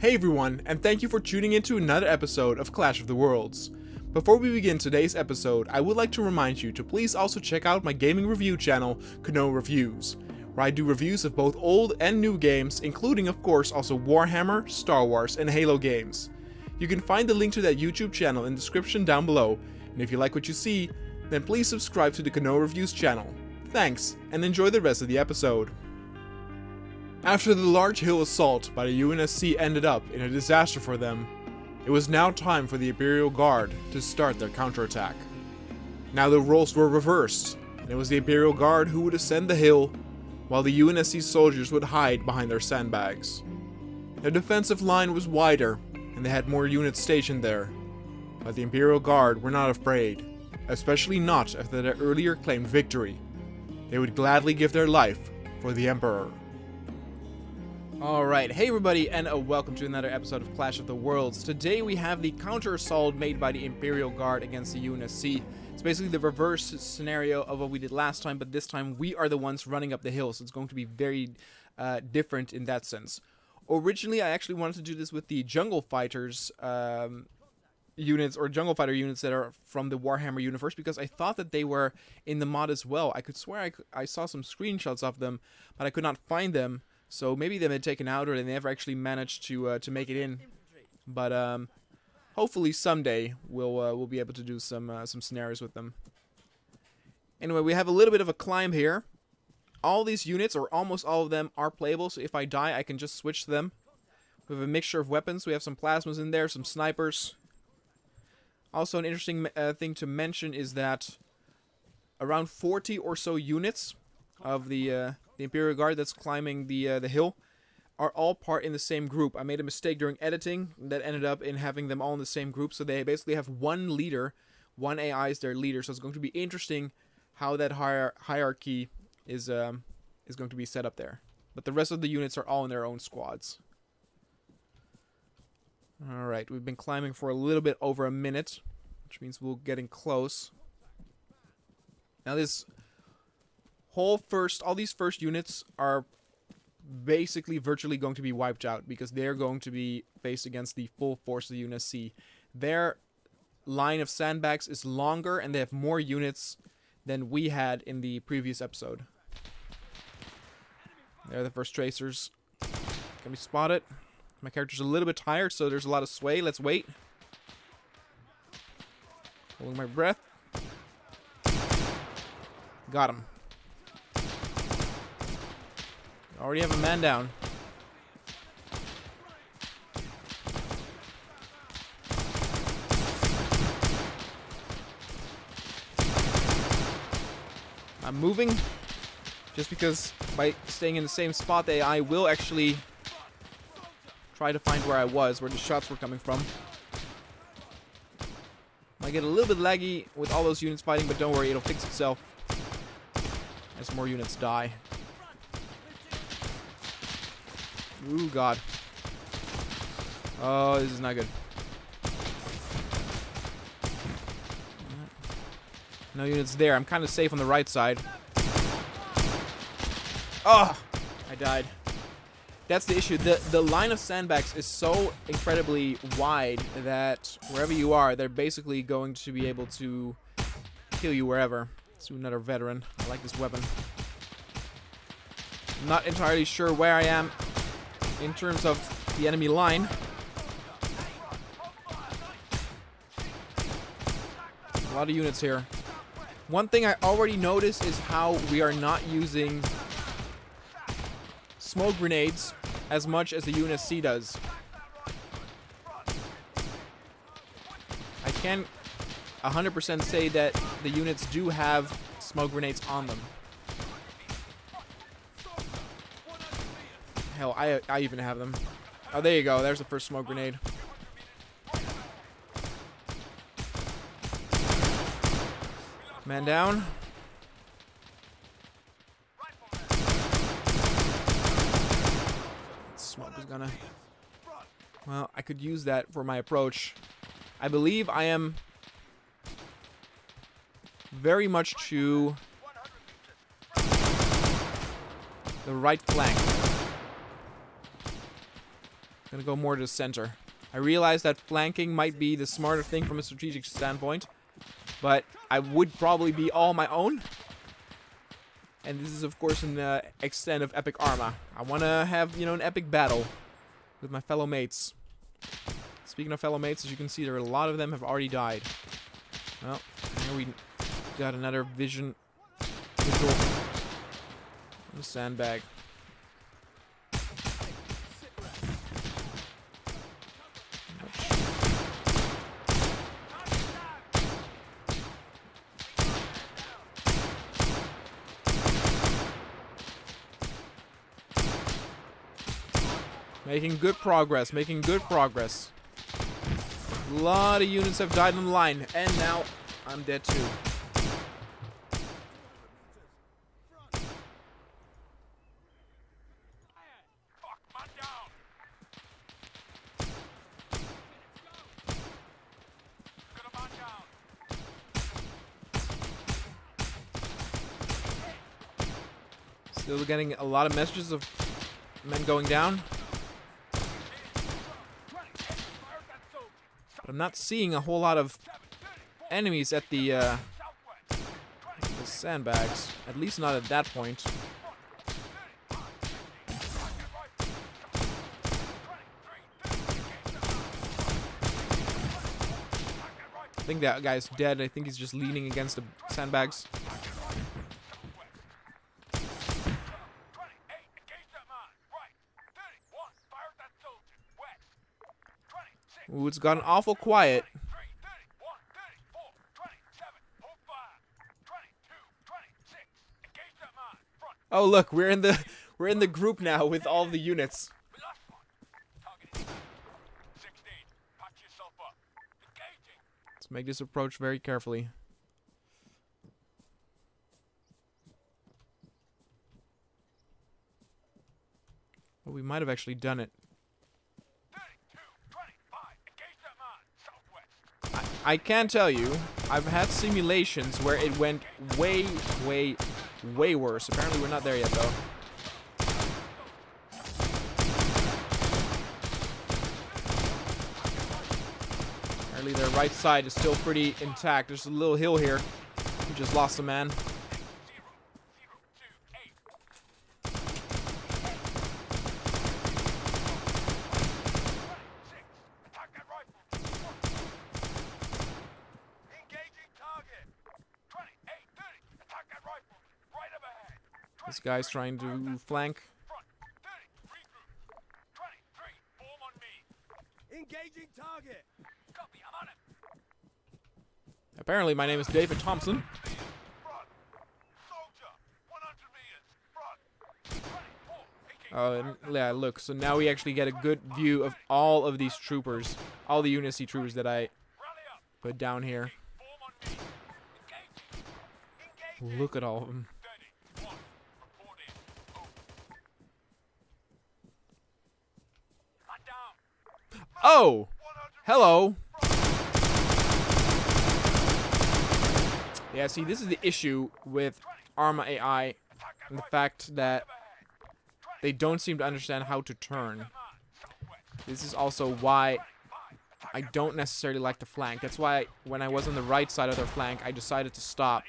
Hey everyone, and thank you for tuning in to another episode of Clash of the Worlds. Before we begin today's episode, I would like to remind you to please also check out my gaming review channel, Kano Reviews, where I do reviews of both old and new games, including of course also Warhammer, Star Wars, and Halo games. You can find the link to that YouTube channel in the description down below, and if you like what you see, then please subscribe to the Kano Reviews channel. Thanks, and enjoy the rest of the episode. After the large hill assault by the UNSC ended up in a disaster for them, it was now time for the Imperial Guard to start their counterattack. Now the roles were reversed, and it was the Imperial Guard who would ascend the hill, while the UNSC soldiers would hide behind their sandbags. Their defensive line was wider, and they had more units stationed there, but the Imperial Guard were not afraid, especially not after their earlier claimed victory. They would gladly give their life for the Emperor. Alright, hey everybody, and welcome to another episode of Clash of the Worlds. Today we have the counter-assault made by the Imperial Guard against the UNSC. It's basically the reverse scenario of what we did last time, but this time we are the ones running up the hill, so it's going to be very different in that sense. Originally, I actually wanted to do this with the Jungle Fighters units, or Jungle Fighter units that are from the Warhammer universe, because I thought that they were in the mod as well. I could swear I saw some screenshots of them, but I could not find them. So maybe they've been taken out, or they never actually managed to make it in. But hopefully someday we'll be able to do some scenarios with them. Anyway, we have a little bit of a climb here. All these units, or almost all of them, are playable. So if I die, I can just switch to them. We have a mixture of weapons. We have some plasmas in there, some snipers. Also, an interesting thing to mention is that around 40 or so units of the Imperial Guard that's climbing the hill are all part in the same group. I made a mistake during editing that ended up in having them all in the same group, so they basically have one leader, one AI is their leader, so it's going to be interesting how that hierarchy is going to be set up there. But the rest of the units are all in their own squads. Alright, we've been climbing for a little bit over a minute, which means we're getting close. Now this all these first units are basically virtually going to be wiped out, because they're going to be faced against the full force of the UNSC. Their line of sandbags is longer, and they have more units than we had in the previous episode. They're the first tracers. Can we spot it? My character's a little bit tired, so there's a lot of sway. Let's wait. Holding my breath. Got him. Already have a man down. I'm moving, just because by staying in the same spot, the AI will actually try to find where I was, where the shots were coming from. Might get a little bit laggy with all those units fighting, but don't worry, it'll fix itself as more units die. Ooh, God. Oh, this is not good. No units there. I'm kind of safe on the right side. Oh! I died. That's the issue. The line of sandbags is so incredibly wide that wherever you are, they're basically going to be able to kill you wherever. Let's do another veteran. I like this weapon. I'm not entirely sure where I am in terms of the enemy line. A lot of units here. One thing I already noticed is how we are not using smoke grenades as much as the UNSC does. I can 100% say that the units do have smoke grenades on them. Hell, I even have them. Oh, there you go. There's the first smoke grenade. Man down. Smoke is gonna... Well, I could use that for my approach. I believe I am very much to the right flank. Gonna go more to the center. I realize that flanking might be the smarter thing from a strategic standpoint, but I would probably be all my own. And this is, of course, an extent of epic arma. I want to have, you know, an epic battle with my fellow mates. Speaking of fellow mates, as you can see, there are a lot of them have already died. Well, here we got another visual on the sandbag. Making good progress, making good progress. A lot of units have died on the line, and now I'm dead too. Still getting a lot of messages of men going down. But I'm not seeing a whole lot of enemies at the sandbags. At least not at that point. I think that guy's dead. I think he's just leaning against the sandbags. Ooh, it's gotten awful quiet. Oh look, we're in the group now with all the units. Let's make this approach very carefully. Well, we might have actually done it. I can tell you, I've had simulations where it went way, way, way worse. Apparently we're not there yet, though. Apparently their right side is still pretty intact. There's a little hill here. We just lost a man. This guy's trying to flank. Apparently my name is David Thompson. Oh, yeah, look, so now we actually get a good view of all of these troopers. All the UNSC troopers that I put down here. Look at all of them. Oh! Hello! Yeah, see, this is the issue with Arma AI, and the fact that they don't seem to understand how to turn. This is also why I don't necessarily like to flank. That's why when I was on the right side of their flank, I decided to stop.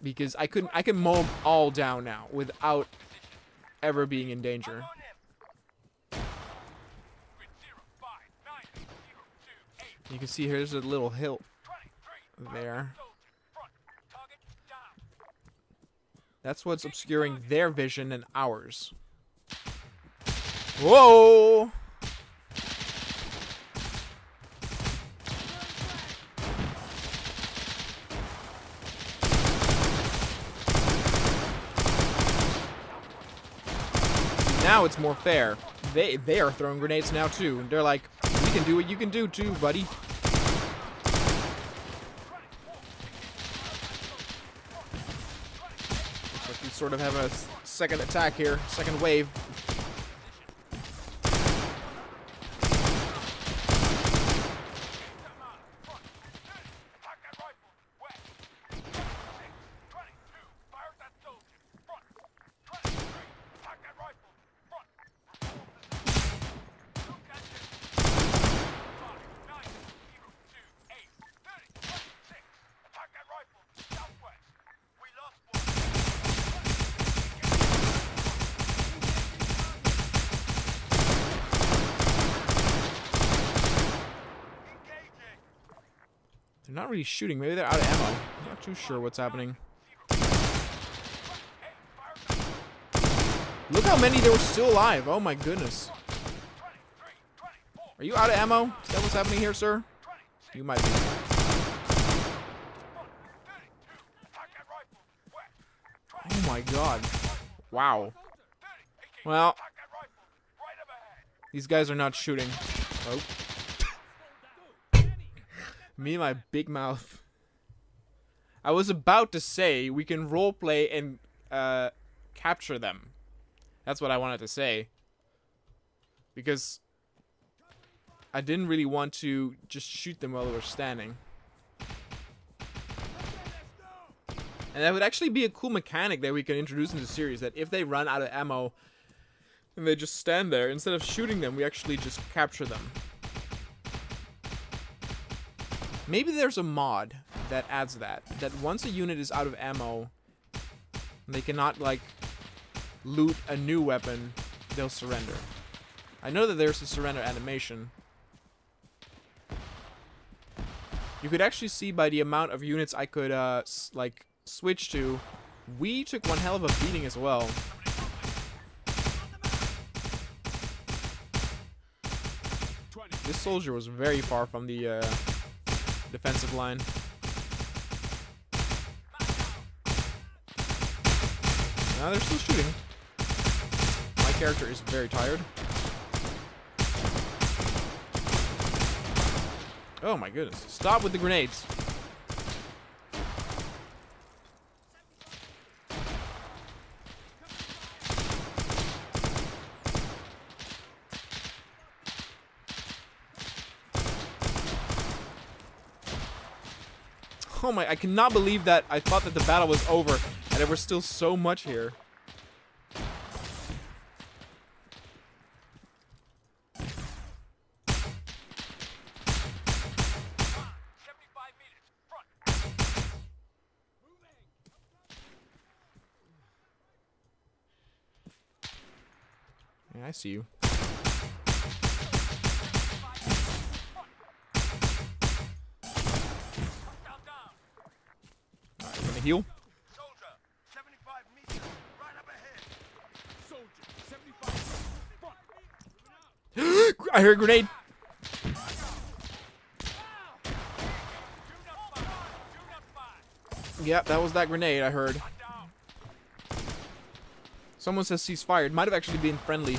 Because I can mow them all down now without ever being in danger. You can see here's a little hill there. That's what's obscuring their vision and ours. Whoa! Now it's more fair. They are throwing grenades now too. They're like, we can do what you can do too, buddy. Looks like we sort of have a second attack here, second wave. They're not really shooting. Maybe they're out of ammo. I'm not too sure what's happening. Look how many there were still alive. Oh my goodness. Are you out of ammo? Is that what's happening here, sir? You might be. Oh my god. Wow. Well, these guys are not shooting. Oh. Me and my big mouth. I was about to say we can roleplay and capture them. That's what I wanted to say. Because I didn't really want to just shoot them while they were standing. And that would actually be a cool mechanic that we can introduce in the series, that if they run out of ammo and they just stand there, instead of shooting them, we actually just capture them. Maybe there's a mod that adds that once a unit is out of ammo, they cannot, like, loot a new weapon, they'll surrender. I know that there's a surrender animation. You could actually see by the amount of units I could, like, switch to, we took one hell of a beating as well. This soldier was very far from the, defensive line. Now they're still shooting. My character is very tired. Oh my goodness. Stop with the grenades. Oh my, I cannot believe that I thought that the battle was over and there was still so much here. Yeah, I see you. Heal. Soldier, 75 meters, right up ahead. Soldier, 75 front. I heard a grenade. Yep, that was that grenade I heard. Someone says ceasefire. It might have actually been friendly.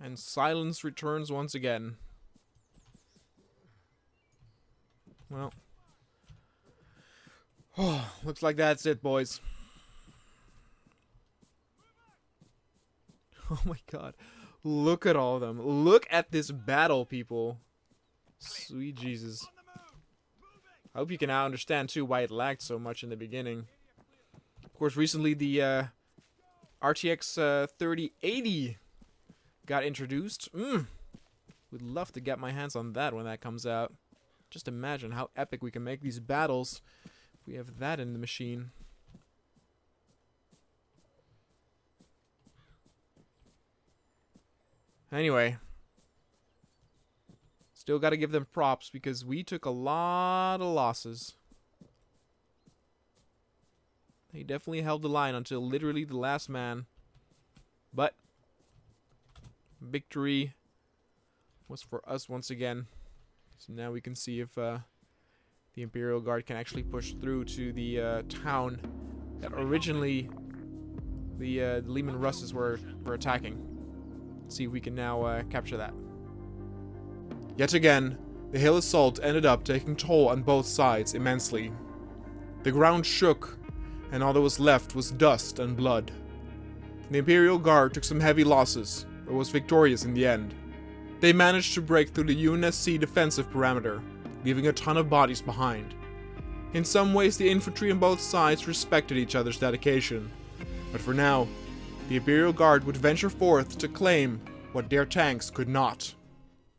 And silence returns once again. Well. Oh, looks like that's it, boys. Oh my god. Look at all of them. Look at this battle, people. Sweet Jesus. I hope you can now understand, too, why it lagged so much in the beginning. Of course, recently the RTX 3080 got introduced. Would love to get my hands on that when that comes out. Just imagine how epic we can make these battles if we have that in the machine. Anyway. Still gotta give them props because we took a lot of losses. They definitely held the line until literally the last man. But victory was for us once again. So now we can see if the Imperial Guard can actually push through to the town that originally the Lehman Russes were attacking. Let's see if we can now capture that. Yet again, the hill assault ended up taking toll on both sides immensely. The ground shook, and all that was left was dust and blood. The Imperial Guard took some heavy losses, but was victorious in the end. They managed to break through the UNSC defensive perimeter, leaving a ton of bodies behind. In some ways, the infantry on both sides respected each other's dedication, but for now, the Imperial Guard would venture forth to claim what their tanks could not.